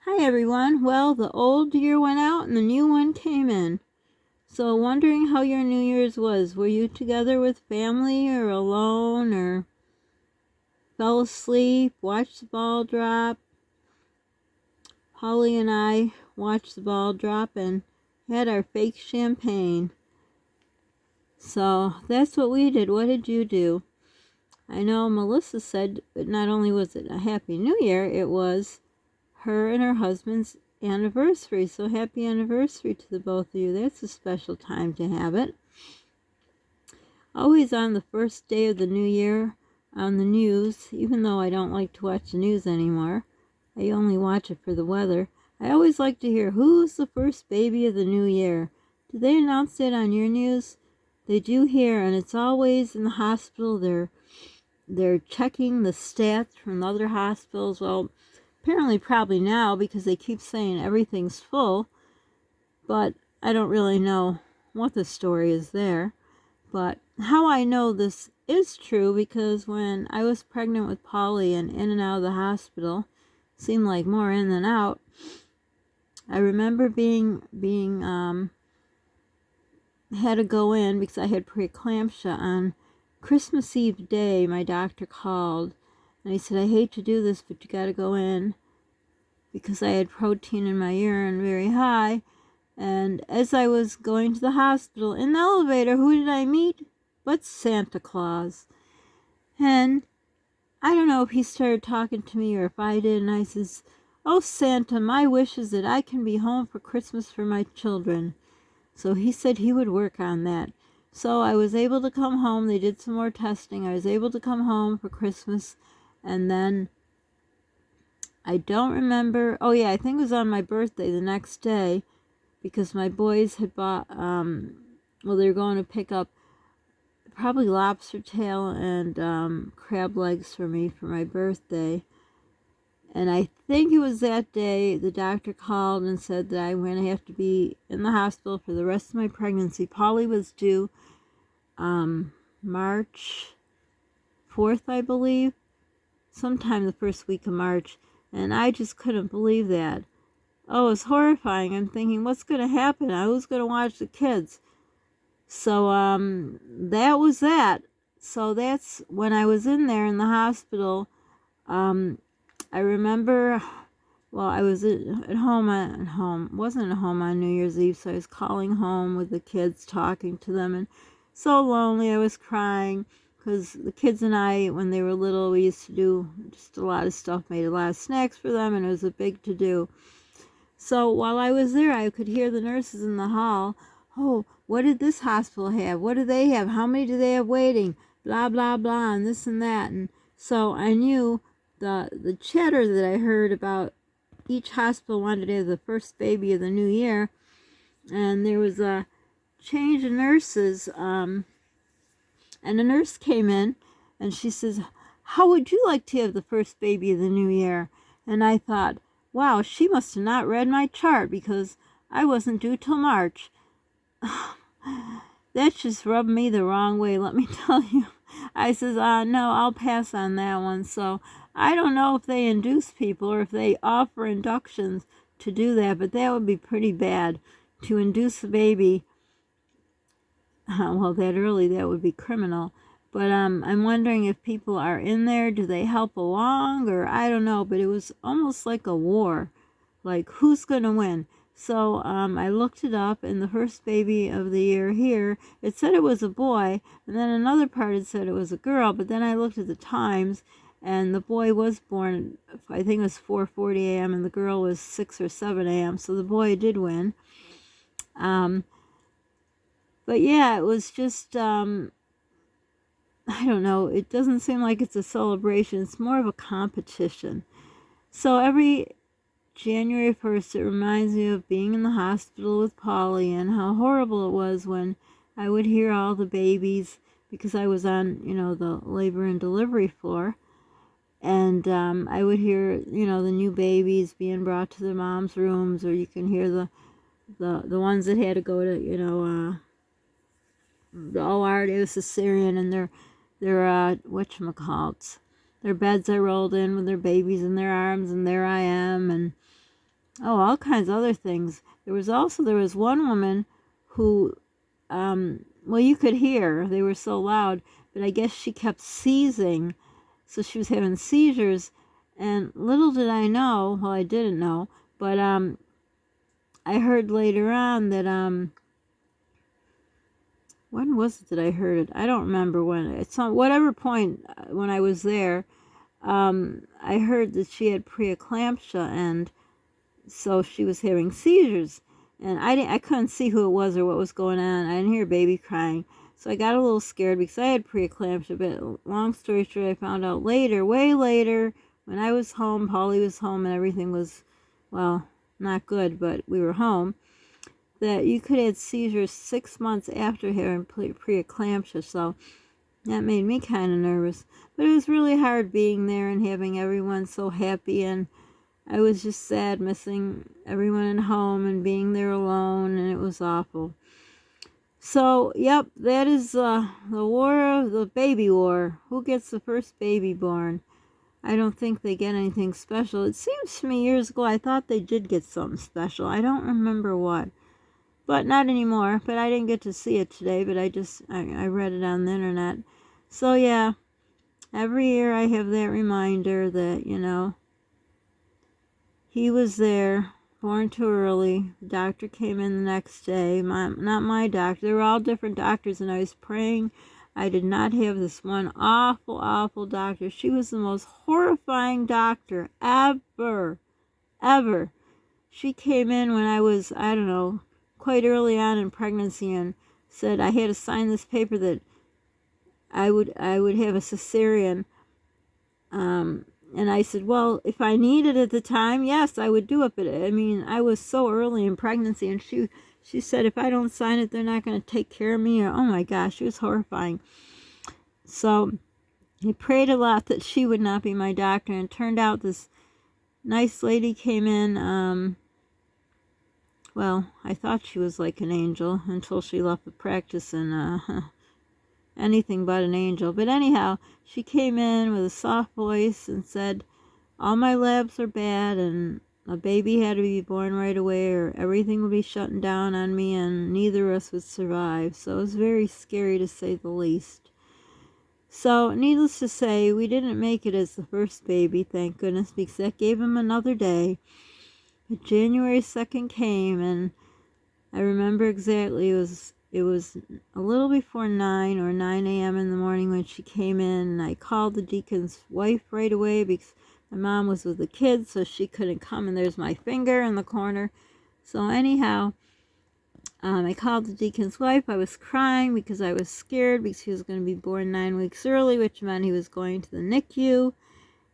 Hi everyone. Well, the old year went out and the new one came in. So wondering how your New Year's was. Were you together with family or alone or fell asleep, watched the ball drop? Paulie and I watched the ball drop and had our fake champagne. So that's what we did. What did you do? I know Melissa said not only was it a Happy New Year, it was her and her husband's anniversary. So happy anniversary to the both of you. That's a special time to have it. Always on the first day of the new year on the news, even though I don't like to watch the news anymore, I only watch it for the weather. I always like to hear who's the first baby of the new year. Do they announce that on your news? They do here, and it's always in the hospital. They're checking the stats from other hospitals. Well, apparently probably now because they keep saying everything's full, but I don't really know what the story is there. But how I know this is true, because when I was pregnant with Paulie and in and out of the hospital, seemed like more in than out, I remember being had to go in because I had preeclampsia on Christmas Eve day. My doctor called and he said, I hate to do this, but you got to go in because I had protein in my urine very high. And as I was going to the hospital in the elevator, who did I meet but Santa Claus? And I don't know if he started talking to me or if I did, and I says, oh, Santa, my wish is that I can be home for Christmas for my children. So he said he would work on that. So I was able to come home. They did some more testing. I was able to come home for Christmas. And then I don't remember. Oh, yeah, I think it was on my birthday the next day, because my boys had bought, well, they were going to pick up probably lobster tail and crab legs for me for my birthday. And I think it was that day the doctor called and said that I'm going to have to be in the hospital for the rest of my pregnancy. Paulie was due March 4th, I believe, sometime the first week of March. And I just couldn't believe that. Oh, it was horrifying. I'm thinking, what's going to happen? Who's going to watch the kids? So that was that. So that's when I was in there in the hospital. I remember, well, I was at home, wasn't at home on New Year's Eve, so I was calling home with the kids, talking to them, and so lonely. I was crying because the kids and I, when they were little, we used to do just a lot of stuff, made a lot of snacks for them, and it was a big to-do. So while I was there, I could hear the nurses in the hall, oh, what did this hospital have? What do they have? How many do they have waiting? Blah, blah, blah, and this and that. And so I knew the chatter that I heard about each hospital wanted to have the first baby of the new year. And there was a change of nurses. And a nurse came in and she says, how would you like to have the first baby of the new year? And I thought, wow, she must have not read my chart because I wasn't due till March. That just rubbed me the wrong way, let me tell you. I says, no, I'll pass on that one. So I don't know if they induce people or if they offer inductions to do that, but that would be pretty bad to induce a baby. Well, that early, that would be criminal. But I'm wondering if people are in there, do they help along, or I don't know, but it was almost like a war, like who's going to win? So I looked it up, and the first baby of the year here, it said it was a boy, and then another part it said it was a girl, but then I looked at the times, and the boy was born, I think it was 4:40 a.m., and the girl was 6 or 7 a.m., so the boy did win. But yeah, it was just, I don't know, it doesn't seem like it's a celebration, it's more of a competition. So every January 1st, it reminds me of being in the hospital with Paulie and how horrible it was when I would hear all the babies, because I was on, the labor and delivery floor, and I would hear, the new babies being brought to their mom's rooms, or you can hear the ones that had to go to, the OR, it was cesarean, and their whatchamacallits, their beds are rolled in with their babies in their arms, and there I am, and Oh, all kinds of other things. There was one woman who, well, you could hear, they were so loud, but I guess she kept seizing, so she was having seizures, and little did I know, well, I didn't know, but I heard later on that when was it that I heard it? I don't remember when. It's on whatever point when I was there. I heard that she had preeclampsia, and so she was having seizures. And I couldn't see who it was or what was going on. I didn't hear baby crying. So I got a little scared because I had preeclampsia. But long story short, I found out later, way later, when I was home, Paulie was home, and everything was, well, not good, but we were home, that you could have seizures 6 months after having preeclampsia. So that made me kind of nervous. But it was really hard being there and having everyone so happy, and I was just sad missing everyone at home and being there alone, and it was awful. So, yep, that is the war of the baby war. Who gets the first baby born? I don't think they get anything special. It seems to me years ago I thought they did get something special. I don't remember what. But not anymore. But I didn't get to see it today, but I read it on the internet. So, yeah, every year I have that reminder that, he was there, born too early. The doctor came in the next day. Not my doctor. They were all different doctors, and I was praying I did not have this one awful, awful doctor. She was the most horrifying doctor ever, ever. She came in when I was, I don't know, quite early on in pregnancy, and said I had to sign this paper that I would have a cesarean. And I said, well, if I needed it at the time, yes, I would do it. But I mean, I was so early in pregnancy, and she said, if I don't sign it, they're not going to take care of me. Or, oh my gosh, it was horrifying. So he prayed a lot that she would not be my doctor, and it turned out this nice lady came in. Well, I thought she was like an angel until she left the practice, and anything but an angel. But anyhow, she came in with a soft voice and said, all my labs are bad, and a baby had to be born right away, or everything would be shutting down on me, and neither of us would survive. So it was very scary, to say the least. So, needless to say, we didn't make it as the first baby, thank goodness, because that gave him another day. But January 2nd came, and I remember exactly, it was a little before 9 or 9 a.m. in the morning when she came in, and I called the deacon's wife right away because my mom was with the kids, so she couldn't come, and there's my finger in the corner. So anyhow, I called the deacon's wife. I was crying because I was scared because he was going to be born 9 weeks early, which meant he was going to the NICU,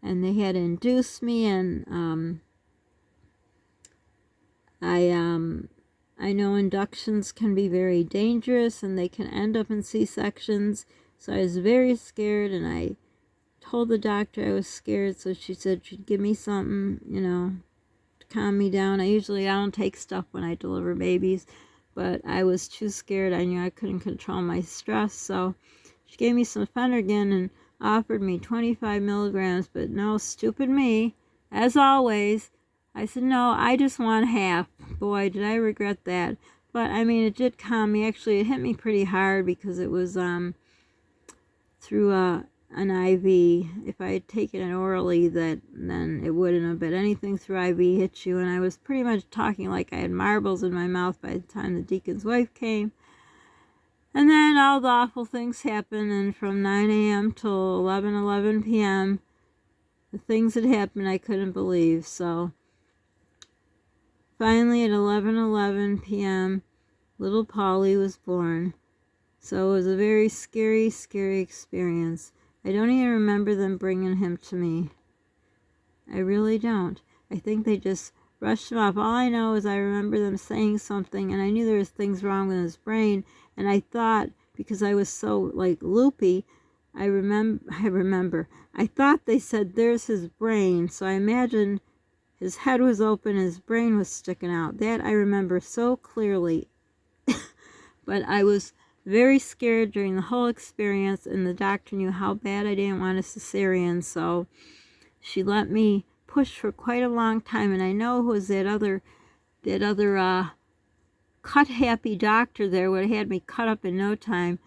and they had induced me, and I know inductions can be very dangerous, and they can end up in C-sections. So I was very scared, and I told the doctor I was scared, so she said she'd give me something, to calm me down. I don't take stuff when I deliver babies, but I was too scared. I knew I couldn't control my stress, so she gave me some Phenergan and offered me 25 milligrams, but no, stupid me, as always. I said, no, I just want half. Boy, did I regret that. But, I mean, it did calm me. Actually, it hit me pretty hard because it was through an IV. If I had taken it orally, then it wouldn't have. But anything through IV hits you. And I was pretty much talking like I had marbles in my mouth by the time the deacon's wife came. And then all the awful things happened. And from 9 a.m. till 11 p.m., the things that happened I couldn't believe. So finally, at 11 p.m., little Paulie was born. So it was a very scary, scary experience. I don't even remember them bringing him to me. I really don't. I think they just rushed him off. All I know is I remember them saying something, and I knew there was things wrong with his brain, and I thought, because I was so, loopy, I remember. I thought they said, there's his brain, so I imagined his head was open, his brain was sticking out. That I remember so clearly. But I was very scared during the whole experience, and the doctor knew how bad I didn't want a cesarean, so she let me pushed for quite a long time, and I know it was that other cut happy doctor there would have had me cut up in no time,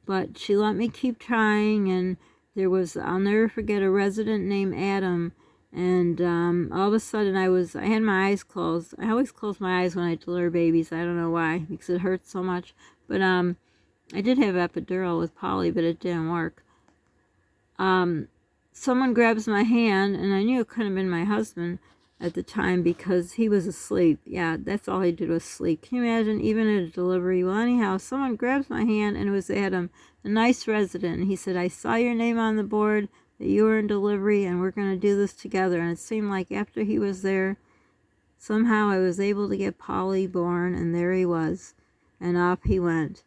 but she let me keep trying. And there was, I'll never forget, a resident named Adam, and all of a sudden I had my eyes closed. I always close my eyes when I deliver babies. I don't know why, because it hurts so much. But I did have epidural with Paulie, but it didn't work. Someone grabs my hand, and I knew it couldn't have been my husband at the time because he was asleep. Yeah, that's all he did was sleep. Can you imagine, even at a delivery? Well, anyhow, someone grabs my hand, and it was Adam, a nice resident, and he said, I saw your name on the board, that you were in delivery, and we're going to do this together. And it seemed like after he was there, somehow I was able to get Paulie born, and there he was, and off he went.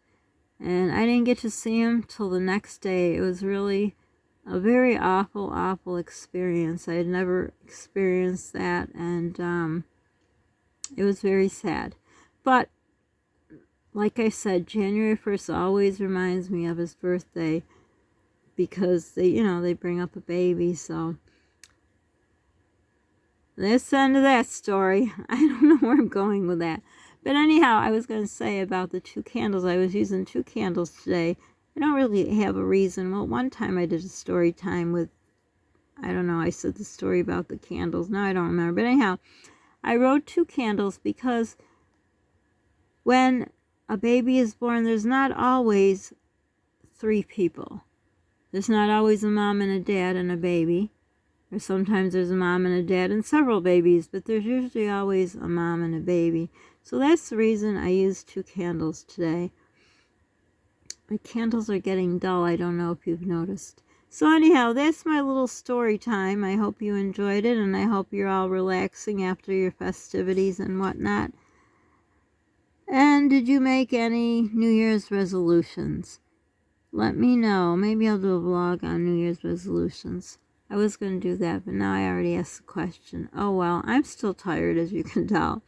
And I didn't get to see him till the next day. It was really a very awful, awful experience. I had never experienced that, and it was very sad. But like I said, January 1st always reminds me of his birthday because they bring up a baby. So that's the end of that story. I don't know where I'm going with that. But anyhow, I was going to say about the 2 candles. I was using 2 candles today. I don't really have a reason. Well, one time I did a story time with, I don't know, I said the story about the candles. No, I don't remember. But anyhow, I wrote 2 candles because when a baby is born, there's not always 3 people. There's not always a mom and a dad and a baby. Or sometimes there's a mom and a dad and several babies, but there's usually always a mom and a baby. So that's the reason I used 2 candles today. My candles are getting dull. I don't know if you've noticed. So anyhow, that's my little story time. I hope you enjoyed it, and I hope you're all relaxing after your festivities and whatnot. And did you make any New Year's resolutions? Let me know. Maybe I'll do a vlog on New Year's resolutions. I was going to do that, but now I already asked the question. Oh well, I'm still tired, as you can tell.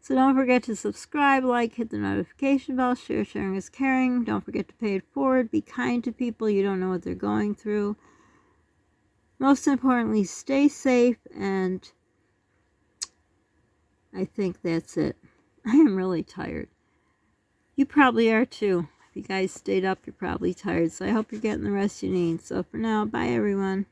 So don't forget to subscribe, like, hit the notification bell, share. Sharing is caring. Don't forget to pay it forward. Be kind to people. You don't know what they're going through. Most importantly, stay safe, and I think that's it. I am really tired. You probably are too. If you guys stayed up, you're probably tired. So I hope you're getting the rest you need. So for now, bye everyone.